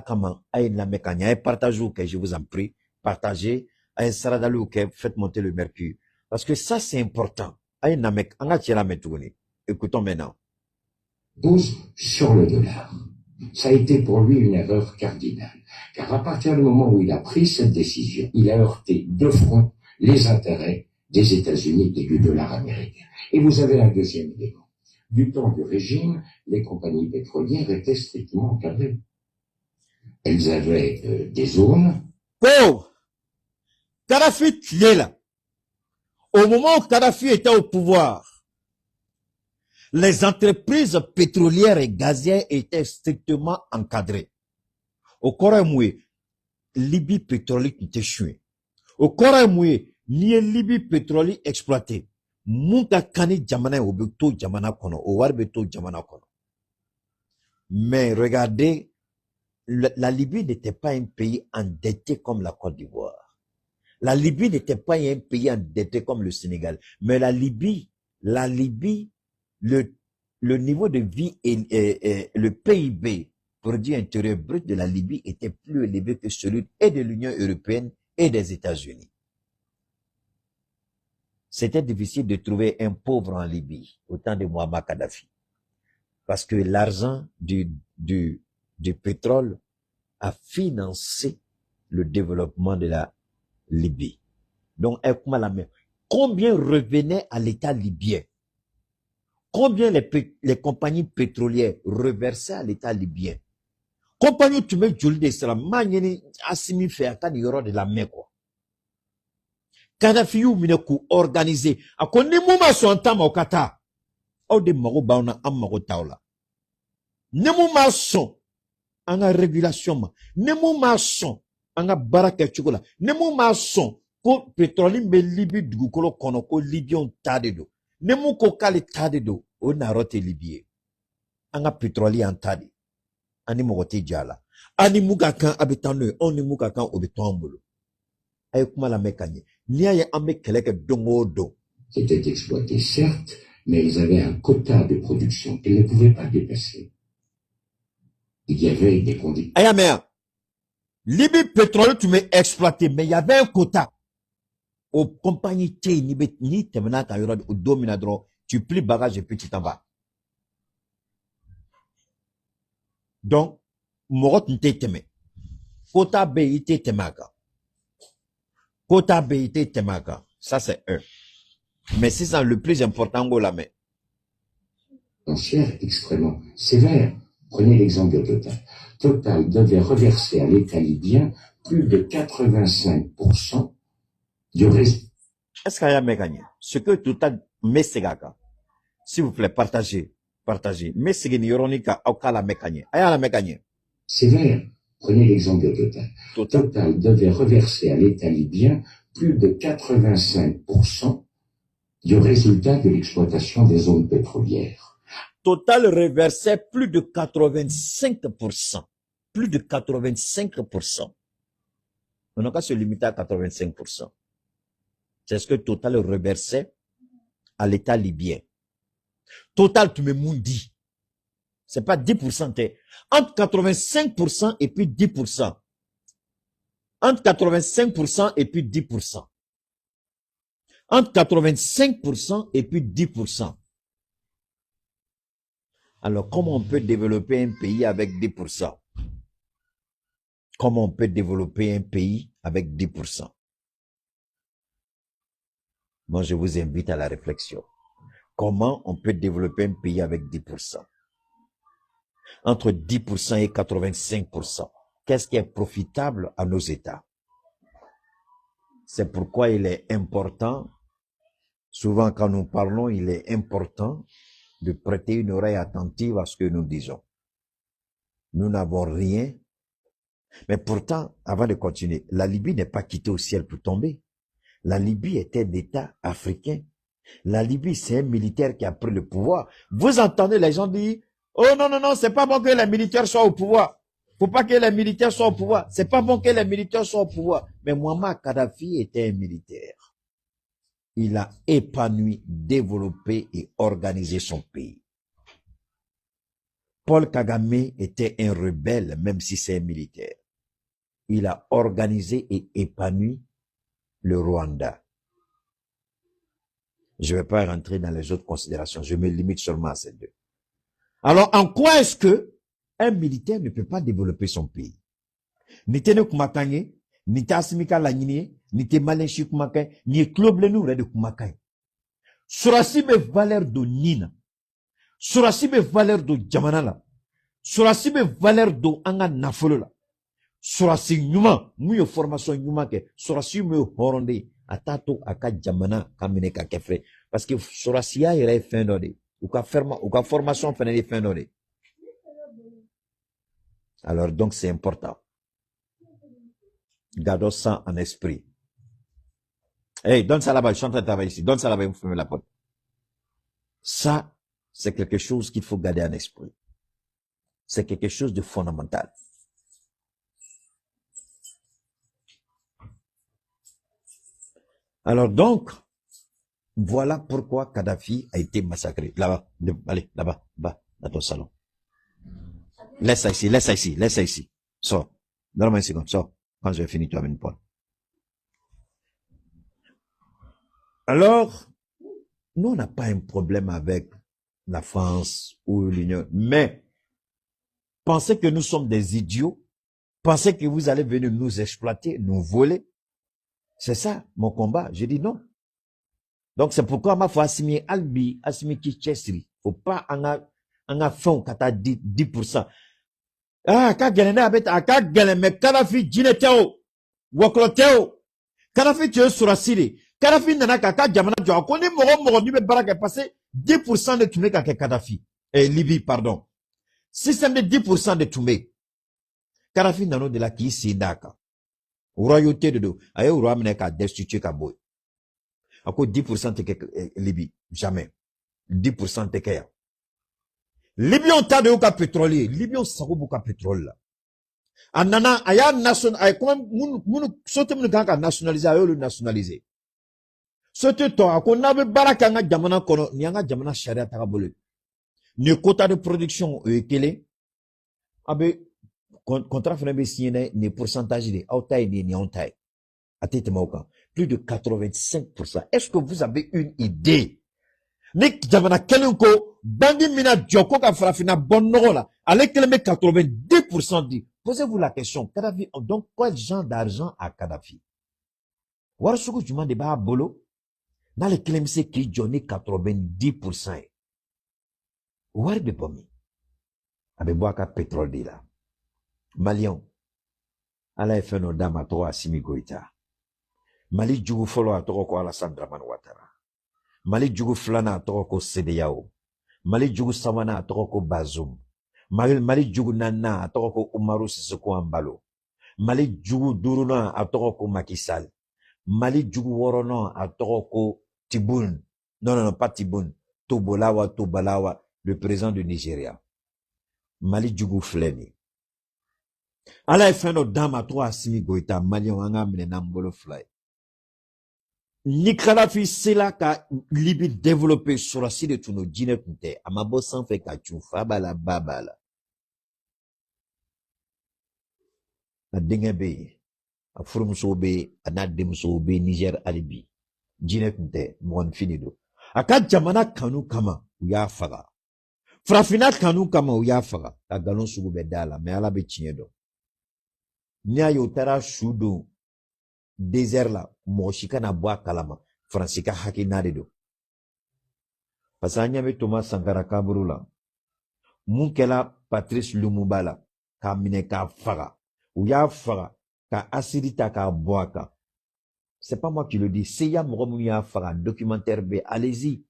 comment aïe la mécanique, aïe partagez, ok, je vous en prie, partagez, aïe saradalou, ok, faites monter le mercure. Parce que ça, c'est important. Aïe la mécanique, anga tira metouni. Écoutons maintenant. Pose sur le dollar. Ça a été pour lui une erreur cardinale. Car à partir du moment où il a pris cette décision, il a heurté de front les intérêts des États-Unis et du dollar américain. Et vous avez un deuxième élément. Du temps du régime, les compagnies pétrolières étaient strictement encadrées. Elles avaient des zones. Oh! Kadhafi est là. Au moment où Kadhafi était au pouvoir, les entreprises pétrolières et gazières étaient strictement encadrées. Au Corée, Libye pétrolière était chouée. Au Corée, ni Libye pétrolière exploitée. Munka kani jamana obeto jamana kono, o warbeto jamana kono. Mais regardez, la Libye n'était pas un pays endetté comme la Côte d'Ivoire. La Libye n'était pas un pays endetté comme le Sénégal. Mais la Libye, le niveau de vie et le PIB, produit intérieur brut de la Libye, était plus élevé que celui et de l'Union européenne et des États-Unis. C'était difficile de trouver un pauvre en Libye au temps de Muammar Kadhafi. Parce que l'argent du pétrole a financé le développement de la Libye. Donc, combien revenait à l'État libyen? Combien les compagnies pétrolières reversaient à l'État libyen? Compagnie tu mets Joli d'Islam, Manieni Assimi fait à de la mer, quoi. Kadhafi ou mineku organisé. A konne mouma son tama au kata. Au de mago bauna am mago taola. Ne mouma son. Anga régulation ma. Ne mouma son. Anga baraka chukola. Ne mouma son. Ko pétrole me libi dugukolo kono ko libion tade do. Ne mou ko kale tade do. O narote libye. Anga pétrole en tade. Ani mogote jala. Ani muga kan abitano. Oni muga kan obitombolo. Ayekuma la mécanique. C'était exploité, certes, mais ils avaient un quota de production qu'ils ne pouvaient pas dépasser. Il y avait des conditions. Libye pétrole, tu m'as exploité, mais il y avait un quota. Aux compagnies, tu plies bagage et puis tu t'en vas. Donc, Morot n'était temé. Quota BIT temaga. Quota BIT temaga. Ça, c'est eux. Mais c'est ça le plus important, go la main. Extrêmement sévère. Prenez l'exemple de Total. Total devait reverser à l'État libyen plus de 85% du reste. Est-ce qu'il y a gagné? Ce que Total met Segaga. S'il vous plaît, partagez. Mais c'est une ironica au cas la mécanique. Aya la mécanique. Sévère. Prenez l'exemple de Total. Total devait reverser à l'État libyen plus de 85% du résultat de l'exploitation des zones pétrolières. Total reversait plus de 85%. Plus de 85%. On n'a qu'à se limiter à 85%. C'est ce que Total reversait à l'État libyen. Total, tu me moundi. C'est pas 10%. Entre 85% et puis 10%. Entre 85% et puis 10%. Entre 85% et puis 10%. Alors, comment on peut développer un pays avec 10%? Comment on peut développer un pays avec 10%? Moi, je vous invite à la réflexion. Comment on peut développer un pays avec 10%? Entre 10% et 85%. Qu'est-ce qui est profitable à nos États? C'est pourquoi il est important, souvent quand nous parlons, il est important de prêter une oreille attentive à ce que nous disons. Nous n'avons rien. Mais pourtant, avant de continuer, la Libye n'est pas quittée au ciel pour tomber. La Libye était un État africain. La Libye, c'est un militaire qui a pris le pouvoir. Vous entendez les gens dire, oh non, non, non, c'est pas bon que les militaires soient au pouvoir. Faut pas que les militaires soient au pouvoir. C'est pas bon que les militaires soient au pouvoir. Mais Muammar Kadhafi était un militaire. Il a épanoui, développé et organisé son pays. Paul Kagame était un rebelle, même si c'est un militaire. Il a organisé et épanoui le Rwanda. Je ne vais pas rentrer dans les autres considérations. Je me limite seulement à ces deux. Alors, en quoi est-ce que un militaire ne peut pas développer son pays? Ni tene kumakanye, ni tasimika lanyini, ni te malenshi kumakanye, ni kloblenu rede kumakanye. Surasi be valeur do nina. Surasi be valeur do jamanala. Surasi be valeur do anga nafolola. Surasi nyuma, muyo formation nyuma ke, surasi muyo horonde, atato aka jamana kamine ka kefre. Parce que surasi ya ire fin d'ode. Ou ka formation fin de fin d'ode. Alors donc c'est important. Gardons ça en esprit. Hey, donne ça là-bas, je suis en train de travailler ici. Donne ça là-bas, vous fermez la porte. Ça, c'est quelque chose qu'il faut garder en esprit. C'est quelque chose de fondamental. Alors donc, voilà pourquoi Kadhafi a été massacré. Là-bas, allez, là-bas, dans ton salon. Laisse ça ici, laisse ça ici, laisse ça ici. Sors. Donne-moi une seconde, sors. Quand je vais finir, tu amènes Paul. Alors, nous, on n'a pas un problème avec la France ou l'Union, mais pensez que nous sommes des idiots, pensez que vous allez venir nous exploiter, nous voler. C'est ça, mon combat. Je dis non. Donc, c'est pourquoi ma foi, assimier Albi, assimier Kichesri. Faut pas en a fond, quand t'as 10%. Ah, quand gagner avec, quand gagner, mais Kadhafi, Jineteo, Wakloteo, Kadhafi, tu es sur la Syrie. Kadhafi, nana, kaka, jamana, tu as connu, moro, ni baraka, passé 10% de Toumé, kaka, Kadhafi. Libye, pardon. Système de 10% de Toumé. Kadhafi, nano, de la qui, si, daka. Royauté de dos. Aye, ou ramener qu'à destituer Kaboy. À quoi 10% de Libye? Jamais. 10% de Kaya. Libye, on t'a de aucun pétrolier. Libye, on s'en beaucoup de pétrole, là. Anana, aya nation, aya, comment, moun, sote moun kanka nationaliser, ayo le nationaliser. Sote to, ako nabe baraka nga jamana kono, ni nga jamana sharia takabole. Ni quota de production, kele, abe, contrat fenebe signé, ni pourcentage de, autaï, ni autaï. Atete mauka. Plus de 85%. Est-ce que vous avez une idée? Ni jamana kelenko, bandi mina djoko ka frafina bonno la, ale keleme 90% dit. Posez-vous la question, Kadhafi, donc quel genre d'argent a Kadhafi? Warsuku juma de ba bolo, dans le kelemse qui jonne 90%. War de pomi. Abe boaka pétrole de la. Malion. Ala fait no dama to Assimi Goïta. Mali jugu folo a toko ko Alassane Dramane Ouattara. Mali jugu flana a toko ko CEDEAO. Mali jugu samana a toko ko Bazoum. Mali jugu nana a toko ko Umaru Sissoko Embalo. Mali jugu duruna a toko ko Macky Sall. Mali jugu worono a toko ko Tiboun. Non, pas Tiboun. Tobalawa, le président du Nigeria. Mali jugu fleni. Ala e fait no dama to Assimi Goïta, Malion anga mene nambolo fly. Ni Kadhafi sela ka Libye développé sur la site de Tuno Djine Kunte, amabo sans fait kachoufa bala babala. Na dingebe, a furumsobe, a nademsobe, Niger alibi. Djine Kunte, mon finido. Aka jamana kanu kama, uya faga. Frafina kanu kama uya faga. Ta galon sugube dala, me ala be chinyedo. Nia yotara shudo. Désert la, moshika na boa kalama, Francika haki nadedo. Pasanya me Thomas Sankara Kaburu la. Munkela Patrice Lumumba la, ka mine ka faga. Ou ya faga, ka asidita ka boaka. C'est pas moi qui le dis, c'est ya Mouroumia faga, documentaire B, allez-y.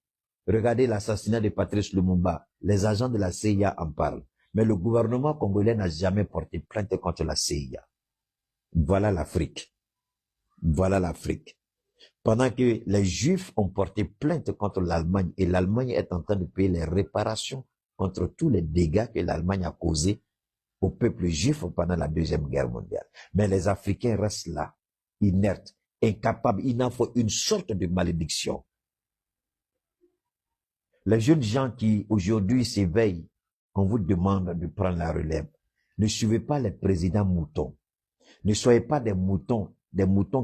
Regardez l'assassinat de Patrice Lumumba. Les agents de la CIA en parlent. Mais le gouvernement congolais n'a jamais porté plainte contre la CIA. Voilà l'Afrique. Voilà l'Afrique. Pendant que les Juifs ont porté plainte contre l'Allemagne et l'Allemagne est en train de payer les réparations contre tous les dégâts que l'Allemagne a causés au peuple juif pendant la Deuxième Guerre mondiale. Mais les Africains restent là, inertes, incapables. Il en faut une sorte de malédiction. Les jeunes gens qui aujourd'hui s'éveillent on vous demande de prendre la relève. Ne suivez pas les présidents moutons. Ne soyez pas des moutons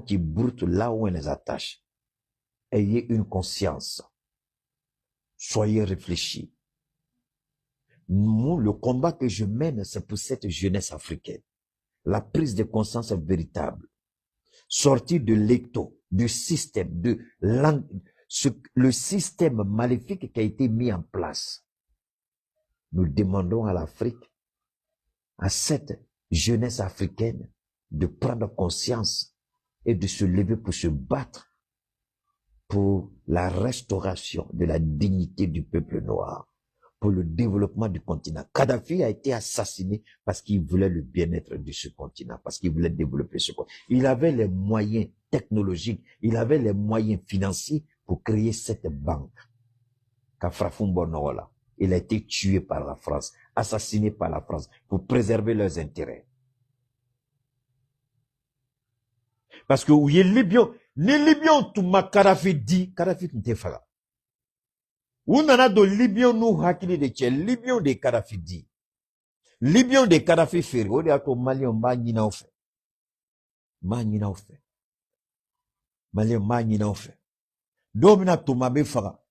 qui broutent là où on les attache. Ayez une conscience. Soyez réfléchis. Le combat que je mène, c'est pour cette jeunesse africaine. La prise de conscience véritable. Sortir de l'étau, du système, le système maléfique qui a été mis en place. Nous demandons à l'Afrique, à cette jeunesse africaine, de prendre conscience et de se lever pour se battre pour la restauration de la dignité du peuple noir, pour le développement du continent. Kadhafi a été assassiné parce qu'il voulait le bien-être de ce continent, parce qu'il voulait développer ce continent. Il avait les moyens technologiques, il avait les moyens financiers pour créer cette banque. Kafrafumbonola. Il a été tué par la France, assassiné par la France pour préserver leurs intérêts. Parce que oui, les Libyens, tout ma Kadhafi dit, Kadhafi n'était pas. Ou nana do Libyens nous hakili de tche, Libyens de Kadhafi dit. Libyens de Kadhafi fait, ou de ato Malien ma nina ou fait. Ma nina ou fait. Malien ma nina ou fait. Domina tout ma befara.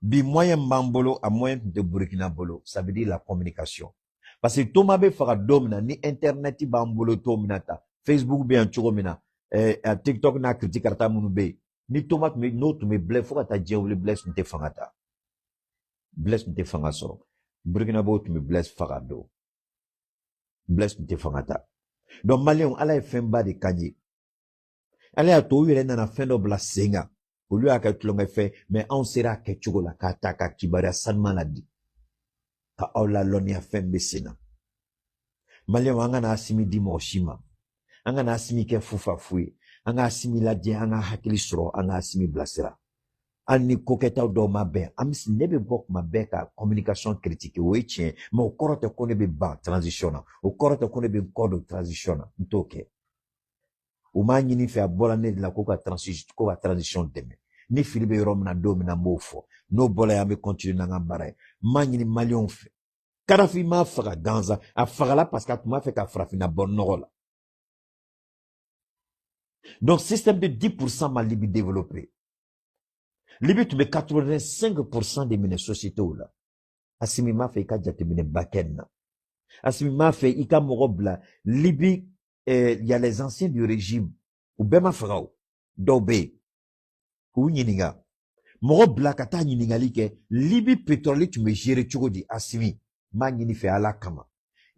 Bi moyen Mbambolo à moyen de Burkina Bolo, ça veut dire la communication. Parce que Thomas Befara domina ni internet Bambolo Tominata, Facebook bien Churomina, TikTok na critique arta munube. Ni Thomas me note me bless faut ta dien ou le bless n'te fangata. Bless n'te fangaso. Burkina Bolo me bless farado. Bless n'te fangata. Donc Malien ala femba de Kanye. Ala a to yele na fin de la senga. Au lieu à quelque chose fait, mais on sera quelque chose la kataka kibara sanman la di. Ka aula loni a fait besena. Malien wanga na asimi di moshima. Anga na asimi ke fufa fui. Anga asimi la di anga hakili suro anga asimi blasera. Ani koketa do ma ben. Amis nebe bok ma ben ka communication critique we tien, mais au korote kone be ba transitiona. Au korote kone be code transitiona. Ntoke. Ou ma nyini fe abola ne de la koka transition deme. Ni Philippe Rom na domina mofo. No bola ya me continue na ngambare. Ma nyini malion fe. Kadhafi ma fera ganza. A fera la parce que ma fait ka frafi na bon norola. Donc, système de 10% ma Libye développé. Libye tu mets 85% de mes sociétés là. Asimi ma fait ka jate mine baken. Asimi ma fait ika morobla. Libye, il y a les anciens du régime. Ou bema frao. Dobe. Ou nyininga. Morobla kata nyininga like. Libye pétrolier tu me gères chogodi. Asimi. Ma nyini fait ala kama.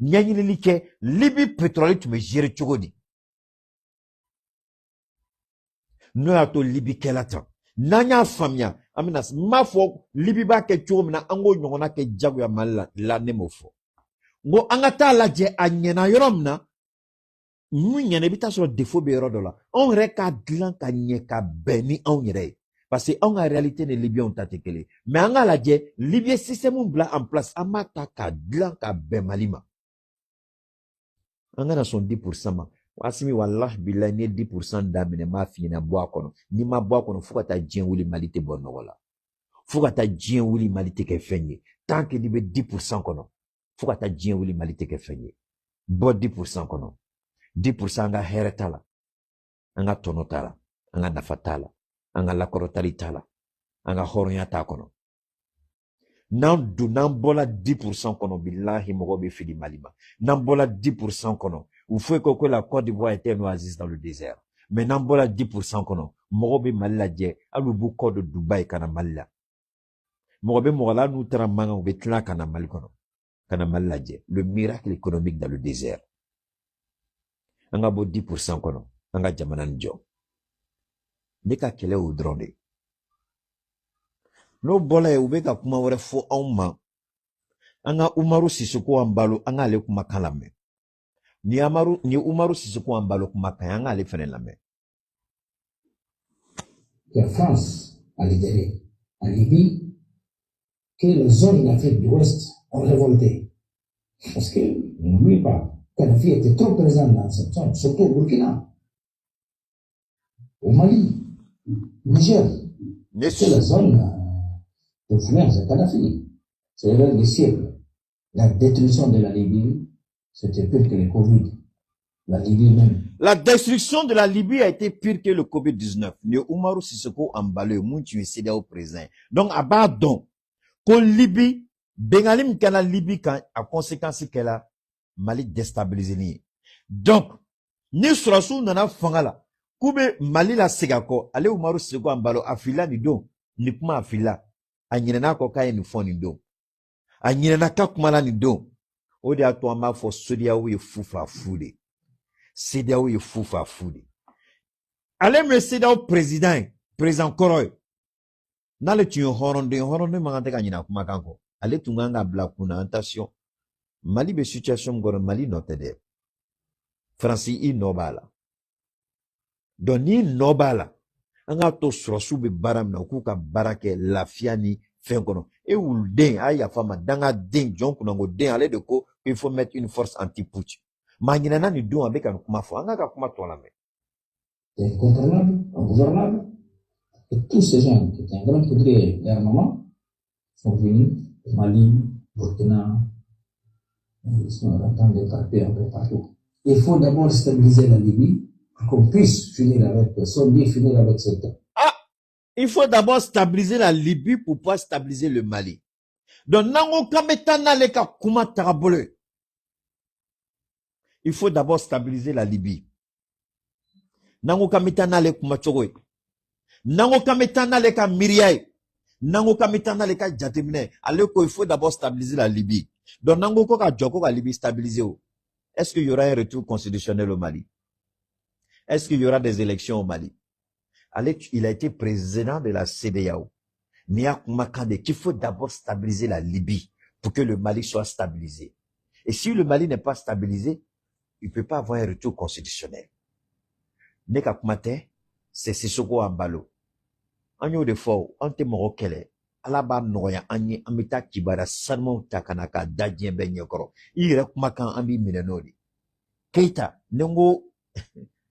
Nyanyini like. Libye pétrolier tu me gères chogodi. No ato Libye kelatan. Nanya famia. Aminas. Ma fo. Libye ba ke chogomina. Ango nyongona ke jagu ya mala. La nemofo. Ngo angata la je anyena yoromna. Nous n'avons sur le défaut de la. On regarde l'an ka beni on yere. Parce que en réalité les Libyens ont attaqué. Mais en la dit Libye système blanc en place amata ka blanc ka bemalima. En a son 10% ma. Asimi wallah billahi ni 10% d'amene ma fi na bois kono. Ni ma bois kono fuka ta dien wuli malite bonno wala. Fuka ta dien wuli malite ke fenye. Tant que libe 10% kono. Fuka ta dien wuli malite ke fenye. Bo 10% kono. 10% anga heretala, anga tonotala, anga nafatala, anga lakorotalitala, anga horoyata kono. Nambola 10% kono billahi mogobe fidi malima. Nambola 10% kono. Ou faut que la Côte d'Ivoire était un oasis dans le désert. Mais nambola 10% kono. Mogobe malila dje, alubu code Dubaï kana malila. Mogobe mogola nous tramanga ou betla kana mal kono. Kana malila dje. Le miracle économique dans le désert. Anga bo 10% kono. Anga jamanan jo. Neka kele ou dronde. No bola ubeka kuma wore fo auma. Anga Umaru Sissoco ambalo anga le kuma kalame. Ni Umaru Sissoco ambalo kuma kanga ale fene lame. La France a libéré en Libye que les zones d'Afrique de l'Ouest ont révolté. Parce que, n'oubliez pas, Kadhafi était trop présent dans cette zone, surtout au Burkina, au Mali, au Niger. C'est la zone d'influence de Kadhafi. C'est l'erreur des siècles. La destruction de la Libye, c'était pire que le Covid. La Libye même. La destruction de la Libye a été pire que le Covid-19. Le Umaru Sissoko Ambalo, Mountu CEDEAO présent. Donc, à bas donc, pour Libye, Bengalim Kana Libye, a conséquence qu'elle a, Mali déstabilisé. Donc, ni surasu nana fangala. Kube Mali la segako, ale Umaru Sissoko Ambalo, afila ni don, ni kuma afila. A nyinana ko kaya ni fon ni don. A nyinana ka kumala ni don. Ode a to ama fo CEDEAO ye fufa fude. CEDEAO ye fufa fude. Ale me CEDEAO président Koroy. Nale tu horonde mangante ka nyina kuma kanko. Ale tunganga bla kuna attention. Mali be situation ngoro Mali notede. Franci i nobala. Doni nobala. Anga to srosu be baram na kuka barake lafiani fenkono. E wul den aya fama danga den jonku nango den ale de ko il faut mettre une force anti-putsch. Mangina nani do avec un kuma fo anga ka kuma to la me. C'est incontrôlable, ingouvernable. Et tous ces gens qui étaient un grand poudrier d'armement sont venus au Mali, Burkina, ils sont en train d'écarter un peu partout. Il faut d'abord stabiliser la Libye pour qu'on puisse finir avec, bien finir avec cette. Ah! Il faut d'abord stabiliser la Libye pour pouvoir stabiliser le Mali. Donc, nango kametana leka kuma tarabole. Il faut d'abord stabiliser la Libye. Nango kametana le kuma chogoy. Nango kametana leka miriaï. Nango kametana leka jatemine. Aleko, il faut d'abord stabiliser la Libye. Donc, nango koka joko ka Libye stabiliser. Est-ce qu'il y aura un retour constitutionnel au Mali? Est-ce qu'il y aura des élections au Mali? Il a été président de la CEDEAO. Qu'il faut d'abord stabiliser la Libye pour que le Mali soit stabilisé. Et si le Mali n'est pas stabilisé, il ne peut pas avoir un retour constitutionnel. Neka kumate, c'est Sissoko Ambalo. Anyo de fo, ante morokele, alaba noya anye amita kibara sanmo takanaka dadien benyokoro. Ire kumakan ambi minenodi. Keita, nengo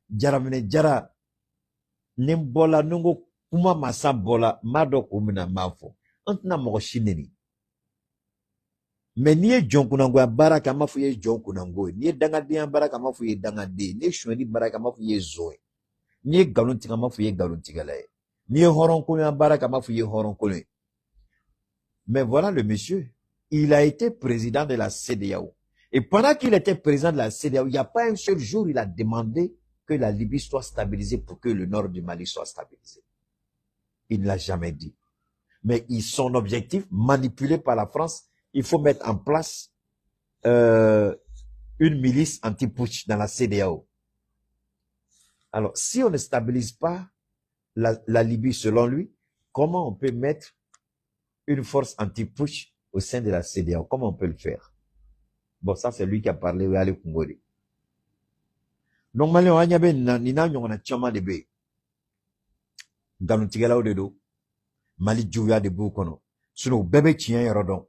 jaramine jara, nembola nengo kuma masa bola, mado kumina mafo. Antna moro shineni. Mais niye jonkunango ya baraka mafu ye jonkunango. Niye dangadi ya baraka mafu ye dangadi. Niye shweni baraka mafu ye zoe. Niye galuntiga mafu ye galuntiga lae. Niye horonkolo ya baraka mafu ye horonkolo. Mais voilà le monsieur. Il a été président de la CEDEAO. Et pendant qu'il était président de la CEDEAO, il n'y a pas un seul jour il a demandé que la Libye soit stabilisée pour que le nord du Mali soit stabilisé. Il ne l'a jamais dit. Mais son objectif, manipulé par la France, il faut mettre en place une milice anti-putsch dans la CEDEAO. Alors, si on ne stabilise pas la Libye selon lui, comment on peut mettre une force anti-putsch au sein de la CEDEAO? Comment on peut le faire? Bon, ça c'est lui qui a parlé à Ali Kungori. Donc, Mali, on a un chama de bé. Ganutigala de do. Mali Djouya de Boukono. Sinon, bébé tient un rodon.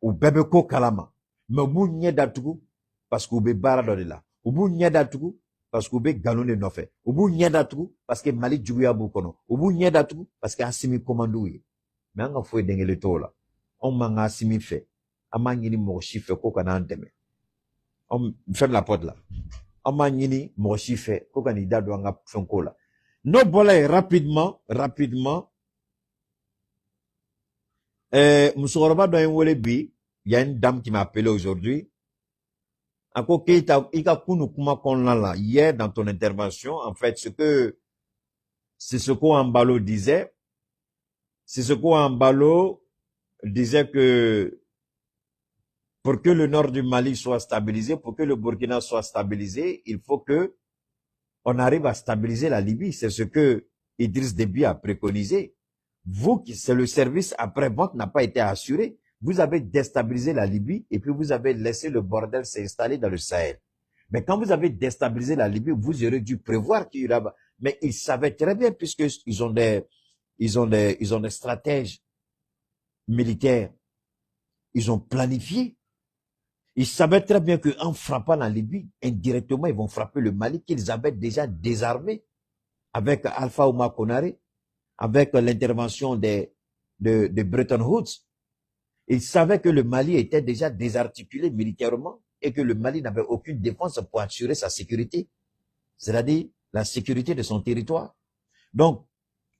Ou bébé ko kalama. Mais ou nye datugu, parce que ou be bara de là. Ou nye datugu, parce que ou be ganou de nofe. Ou nye datugu, parce que Mali Djouya Boukono. Ou nye datugu, parce que Assimi commandouye. Mais on a foué dengue le tola. On m'a Assimi fait. On m'a yini mochi fait ko kana anteme. On ferme la porte là. On m'a yini mochi fait ko kanida do anga fonko là. No bola rapidement. Moussoroba dans un bi, il y a une dame qui m'a appelé aujourd'hui. Encore hier dans ton intervention, en fait, c'est ce qu'Ambalo disait. C'est ce qu'Ambalo disait que pour que le nord du Mali soit stabilisé, pour que le Burkina soit stabilisé, il faut que on arrive à stabiliser la Libye. C'est ce que Idriss Déby a préconisé. Vous, c'est le service après-vente n'a pas été assuré. Vous avez déstabilisé la Libye et puis vous avez laissé le bordel s'installer dans le Sahel. Mais quand vous avez déstabilisé la Libye, vous aurez dû prévoir qu'il y aura, mais ils savaient très bien puisqu'ils ont des stratèges militaires. Ils ont planifié. Ils savaient très bien qu'en frappant la Libye, indirectement, ils vont frapper le Mali qu'ils avaient déjà désarmé avec Alpha Oumar Konaré, avec l'intervention de Bretton Woods. Il savait que le Mali était déjà désarticulé militairement et que le Mali n'avait aucune défense pour assurer sa sécurité, c'est-à-dire la sécurité de son territoire. Donc,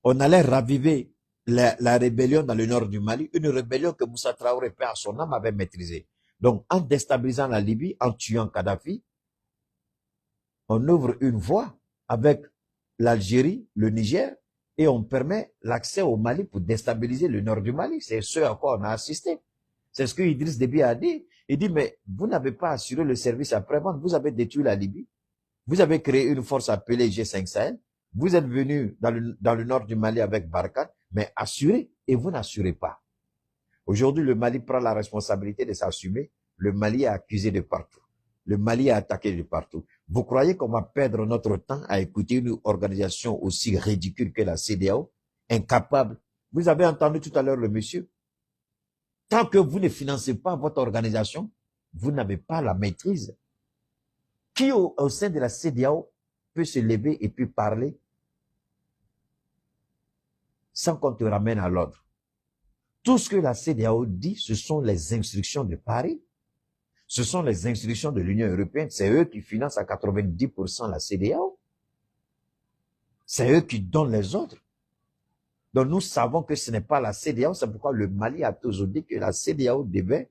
on allait raviver la rébellion dans le nord du Mali, une rébellion que Moussa Traoré, paix à son âme, avait maîtrisée. Donc, en déstabilisant la Libye, en tuant Kadhafi, on ouvre une voie avec l'Algérie, le Niger, et on permet l'accès au Mali pour déstabiliser le nord du Mali. C'est ce à quoi on a assisté. C'est ce que Idriss Déby a dit. Il dit, mais vous n'avez pas assuré le service après-vente, vous avez détruit la Libye, vous avez créé une force appelée G5 Sahel, vous êtes venu dans le nord du Mali avec Barkhane, mais assurez et vous n'assurez pas. Aujourd'hui, le Mali prend la responsabilité de s'assumer. Le Mali est accusé de partout. Le Mali est attaqué de partout. Vous croyez qu'on va perdre notre temps à écouter une organisation aussi ridicule que la CEDEAO, incapable? Vous avez entendu tout à l'heure le monsieur. Tant que vous ne financez pas votre organisation, vous n'avez pas la maîtrise. Qui au sein de la CEDEAO peut se lever et puis parler sans qu'on te ramène à l'ordre? Tout ce que la CEDEAO dit, ce sont les instructions de Paris. Ce sont les instructions de l'Union européenne. C'est eux qui financent à 90% la CEDEAO. C'est eux qui donnent les ordres. Donc nous savons que ce n'est pas la CEDEAO. C'est pourquoi le Mali a toujours dit que la CEDEAO devait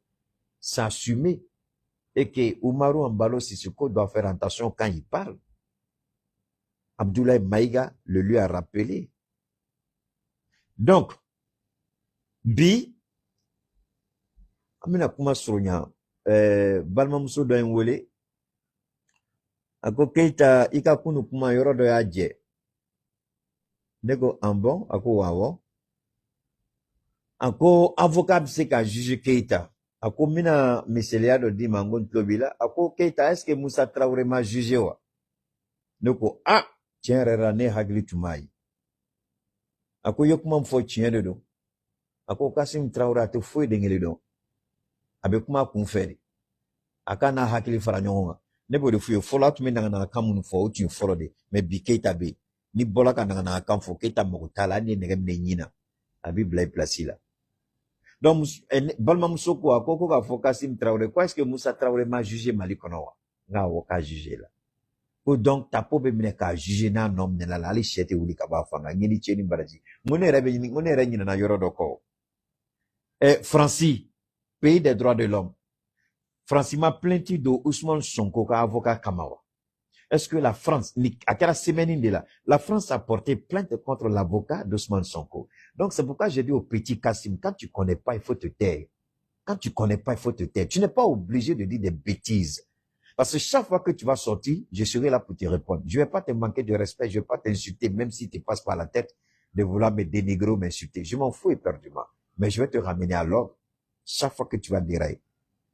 s'assumer et que Oumarou Embalo Sissoko doit faire attention quand il parle. Abdoulaye Maïga le lui a rappelé. Donc, bi, amina kuma surunya, balma muso do en wele, ako Keita ika kunu kuma yoro do ya je. Nego ambon, ako wawo. Ako avocat bise ka juge Keita. Ako mina miselia do di mangon tlobila. Ako Keita, est-ce que Moussa Traoré m'a jugé wa? Neko, ah, tiens rerane hagli tumai. Ako yok mam fo tiens de do. Ako Kassim Traoré ate foye dengele do. Abe kuma kunferi. Aka na hakili fara nyonga. Nebo de fuyo fola tume na kamun fo uti folo de. Me bi Keita be. Ni bola ka na kam fo Keita mo tala ni negem ne nyina. Abi blay place la. Donc balma musoko akoko ka fo Kassim Traoré. Quoi est-ce que Moussa Traoré m'a jugé Mali konowa? Nga woka jugé la. Ko donc tapo be mine ka jugé na nom ne la ali chete wuli ka ba fanga nyini cheni baraji. Ngone re nyina na yoro doko. Francis, pays des droits de l'homme. Francis m'a plainti de Ousmane Sonko ka avocat Kamawa. Est-ce que la France, à quelle semaine de là, la France a porté plainte contre l'avocat d'Ousmane Sonko. Donc c'est pourquoi j'ai dit au petit Kassim, quand tu connais pas, il faut te taire. Quand tu connais pas, il faut te taire. Tu n'es pas obligé de dire des bêtises. Parce que chaque fois que tu vas sortir, je serai là pour te répondre. Je vais pas te manquer de respect, je vais pas t'insulter, même si tu passes par la tête de vouloir me dénigrer ou m'insulter. Je m'en fous éperdument. Mais je vais te ramener à l'ordre chaque fois que tu vas dérailler.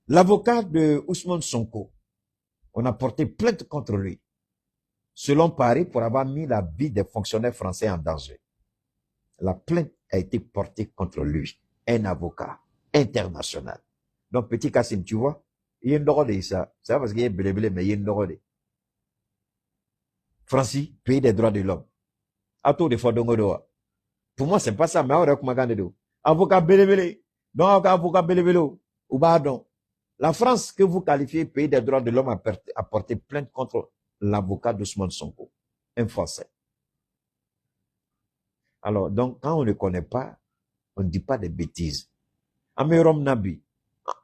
L'avocat de Ousmane Sonko, on a porté plainte contre lui, selon Paris, pour avoir mis la vie des fonctionnaires français en danger. La plainte a été portée contre lui, un avocat international. Donc, petit Kassim, tu vois, il y a une drogue de ça. C'est pas parce qu'il y a blé, mais il y a une drogue de. Francis, pays des droits de l'homme. À tout de fois, pour moi, c'est pas ça, mais on recommande. Avocat belé. Donc, avocat belé. Ou pardon. La France, que vous qualifiez pays des droits de l'homme, a porté plainte contre l'avocat d'Ousmane Sonko, un Français. Alors, donc, quand on ne connaît pas, on ne dit pas des bêtises. Amérom Nabi,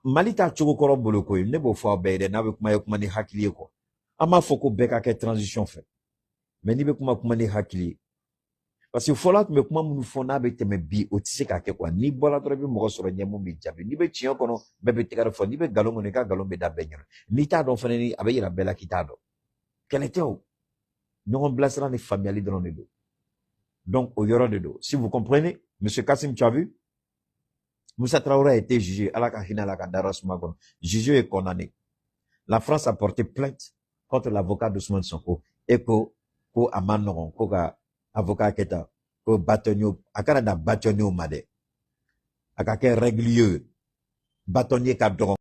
Malita Chokoro Boloko, il n'est pas fort bête, n'a pas kuma ni hakili ko. Ama foko beka ke transition fait. Mais ni be kuma ni hakili. Parce que folat me kuma munu fona be teme bi otise ka ke kwa ni bola to be mo soro nyemu mi jabi ni be chien kono be tikara fo ni be galongo ne ka galon be da benyo ni ta don fene ni abe yira bela kitado quel était où nous blessera les familles dans le dos. Donc au yoro de dos, si vous comprenez, monsieur Kassim, tu as vu, Moussa Traoré a été jugé à la kahina la kadaras magon, jugé et condamné. La France a porté plainte contre l'avocat d'Ousmane Sonko et ko amanoron ko ga avocat keta ko bâtonnier akara da bâtonnier made akake régulier bâtonnier cadron